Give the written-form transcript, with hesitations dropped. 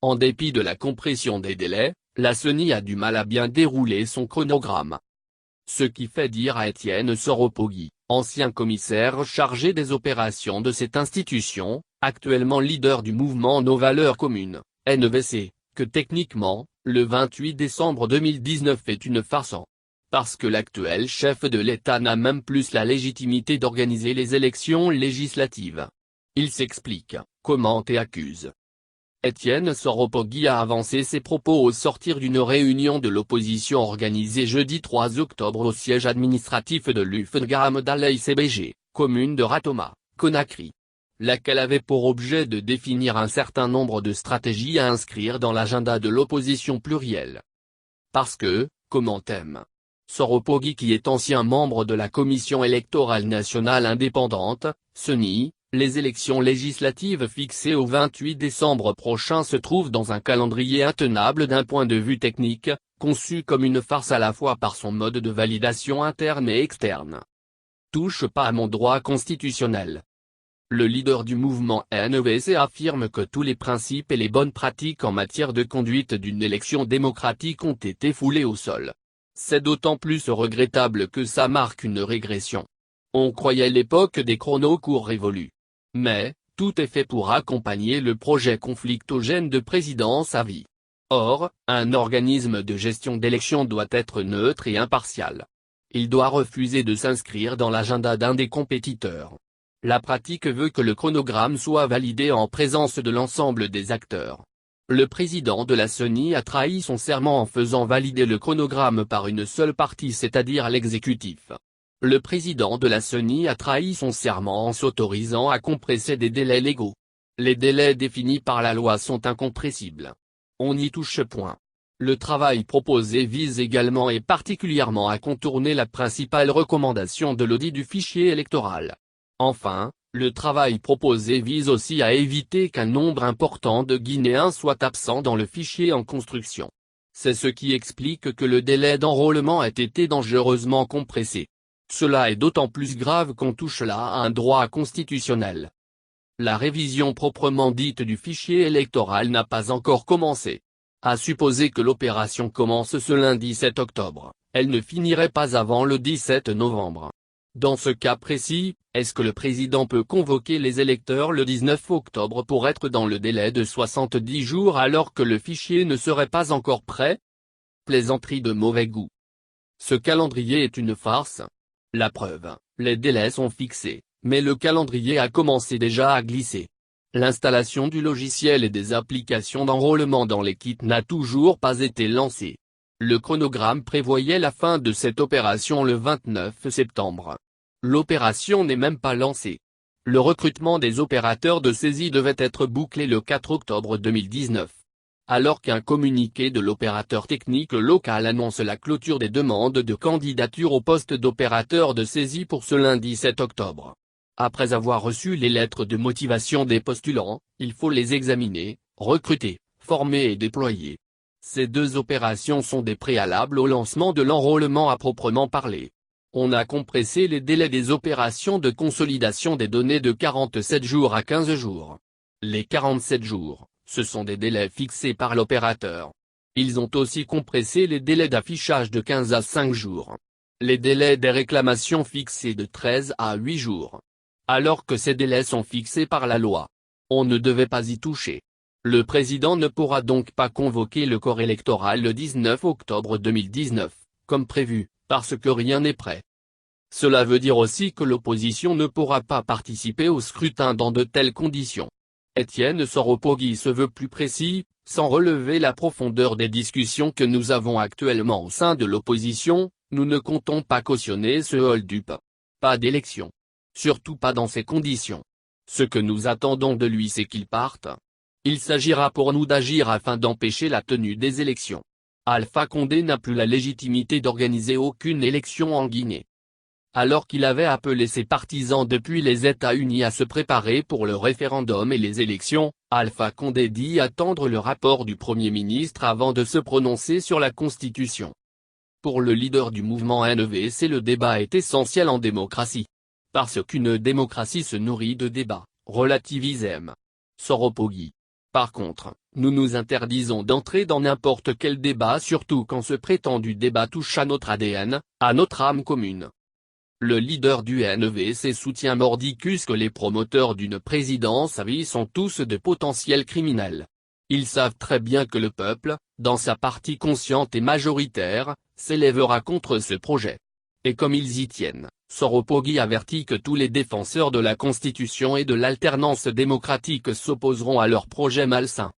En dépit de la compression des délais, la CENI a du mal à bien dérouler son chronogramme. Ce qui fait dire à Étienne Soropogui, ancien commissaire chargé des opérations de cette institution, actuellement leader du mouvement Nos Valeurs Communes, NVC, que techniquement, le 28 décembre 2019 est une farce. Parce que l'actuel chef de l'État n'a même plus la légitimité d'organiser les élections législatives. Il s'explique, commente et accuse. Étienne Soropogui a avancé ses propos au sortir d'une réunion de l'opposition organisée jeudi 3 octobre au siège administratif de l'UFNGAM-Dalaï-CBG, commune de Ratoma, Conakry. Laquelle avait pour objet de définir un certain nombre de stratégies à inscrire dans l'agenda de l'opposition plurielle. Parce que, commente M. Soropogui qui est ancien membre de la Commission électorale nationale indépendante, CENI, les élections législatives fixées au 28 décembre prochain se trouvent dans un calendrier intenable d'un point de vue technique, conçu comme une farce à la fois par son mode de validation interne et externe. Touche pas à mon droit constitutionnel. Le leader du mouvement NVC affirme que tous les principes et les bonnes pratiques en matière de conduite d'une élection démocratique ont été foulés au sol. C'est d'autant plus regrettable que ça marque une régression. On croyait l'époque des chronos courts révolus. Mais, tout est fait pour accompagner le projet conflictogène de présidence à vie. Or, un organisme de gestion d'élection doit être neutre et impartial. Il doit refuser de s'inscrire dans l'agenda d'un des compétiteurs. La pratique veut que le chronogramme soit validé en présence de l'ensemble des acteurs. Le président de la CENI a trahi son serment en faisant valider le chronogramme par une seule partie, c'est-à-dire l'exécutif. Le président de la CENI a trahi son serment en s'autorisant à compresser des délais légaux. Les délais définis par la loi sont incompressibles. On n'y touche point. Le travail proposé vise également et particulièrement à contourner la principale recommandation de l'audit du fichier électoral. Enfin, le travail proposé vise aussi à éviter qu'un nombre important de Guinéens soit absent dans le fichier en construction. C'est ce qui explique que le délai d'enrôlement ait été dangereusement compressé. Cela est d'autant plus grave qu'on touche là à un droit constitutionnel. La révision proprement dite du fichier électoral n'a pas encore commencé. À supposer que l'opération commence ce lundi 7 octobre, elle ne finirait pas avant le 17 novembre. Dans ce cas précis, est-ce que le président peut convoquer les électeurs le 19 octobre pour être dans le délai de 70 jours alors que le fichier ne serait pas encore prêt? Plaisanterie de mauvais goût. Ce calendrier est une farce. La preuve, les délais sont fixés, mais le calendrier a commencé déjà à glisser. L'installation du logiciel et des applications d'enrôlement dans les kits n'a toujours pas été lancée. Le chronogramme prévoyait la fin de cette opération le 29 septembre. L'opération n'est même pas lancée. Le recrutement des opérateurs de saisie devait être bouclé le 4 octobre 2019. Alors qu'un communiqué de l'opérateur technique local annonce la clôture des demandes de candidature au poste d'opérateur de saisie pour ce lundi 7 octobre. Après avoir reçu les lettres de motivation des postulants, il faut les examiner, recruter, former et déployer. Ces deux opérations sont des préalables au lancement de l'enrôlement à proprement parler. On a compressé les délais des opérations de consolidation des données de 47 jours à 15 jours. Les 47 jours, ce sont des délais fixés par l'opérateur. Ils ont aussi compressé les délais d'affichage de 15 à 5 jours. Les délais des réclamations fixés de 13 à 8 jours. Alors que ces délais sont fixés par la loi. On ne devait pas y toucher. Le président ne pourra donc pas convoquer le corps électoral le 19 octobre 2019, comme prévu, parce que rien n'est prêt. Cela veut dire aussi que l'opposition ne pourra pas participer au scrutin dans de telles conditions. Étienne Soropogui se veut plus précis, sans relever la profondeur des discussions que nous avons actuellement au sein de l'opposition, nous ne comptons pas cautionner ce hold-up. Pas d'élection. Surtout pas dans ces conditions. Ce que nous attendons de lui c'est qu'il parte. Il s'agira pour nous d'agir afin d'empêcher la tenue des élections. Alpha Condé n'a plus la légitimité d'organiser aucune élection en Guinée. Alors qu'il avait appelé ses partisans depuis les États-Unis à se préparer pour le référendum et les élections, Alpha Condé dit attendre le rapport du Premier ministre avant de se prononcer sur la Constitution. Pour le leader du mouvement NVC, le débat est essentiel en démocratie. Parce qu'une démocratie se nourrit de débats, relativise M. Soropogui. Par contre, nous nous interdisons d'entrer dans n'importe quel débat, surtout quand ce prétendu débat touche à notre ADN, à notre âme commune. Le leader du NEVC soutient mordicus que les promoteurs d'une présidence à vie sont tous de potentiels criminels. Ils savent très bien que le peuple, dans sa partie consciente et majoritaire, s'élèvera contre ce projet. Et comme ils y tiennent, Soropogui avertit que tous les défenseurs de la Constitution et de l'alternance démocratique s'opposeront à leur projet malsain.